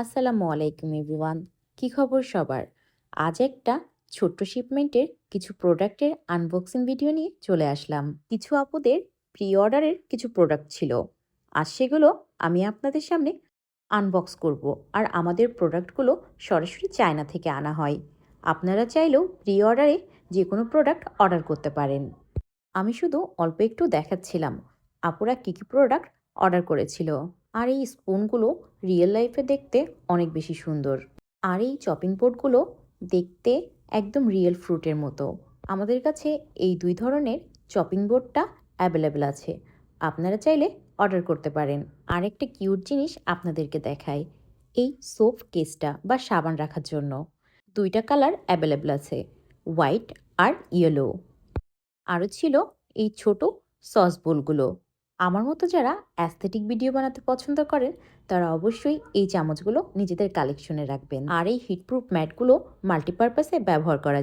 আসসালামু আলাইকুম এভরিওয়ান। কি খবর সবার? আজ একটা ছোট্ট শিপমেন্টের কিছু প্রোডাক্টের আনবক্সিং ভিডিও নিয়ে চলে আসলাম। কিছু আপুদের প্রি অর্ডারের কিছু প্রোডাক্ট ছিল। আজ সেগুলো আমি আপনাদের সামনে আনবক্স করব। আর আমাদের প্রোডাক্টগুলো সরাসরি চায়না থেকে আনা হয়। আপনারা চাইলেও প্রি অর্ডারে যে কোনো প্রোডাক্ট অর্ডার করতে পারেন। আমি শুধু অল্প একটু দেখাচ্ছিলাম আপুরা কী কী প্রোডাক্ট অর্ডার করেছিল। আর এই স্পুনগুলো রিয়েল লাইফে দেখতে অনেক বেশি সুন্দর। আর এই চপিং বোর্ডগুলো দেখতে একদম রিয়েল ফ্রুটের মতো। আমাদের কাছে এই দুই ধরনের চপিং বোর্ডটা অ্যাভেলেবেল আছে। আপনারা চাইলে অর্ডার করতে পারেন। আর একটা কিউট জিনিস আপনাদেরকে দেখাই, এই সোপ কেসটা বা সাবান রাখার জন্য দুইটা কালার অ্যাভেলেবেল আছে, হোয়াইট আর ইয়েলো। আরও ছিল এই ছোট সস বোলগুলো। আমার মতো যারা অ্যাস্থেটিক ভিডিও বানাতে পছন্দ করেন তারা অবশ্যই এই চামচগুলো নিজেদের কালেকশনে রাখবেন। আর এই হিটপ্রুফ ম্যাটগুলো মাল্টিপারপাসে ব্যবহার করা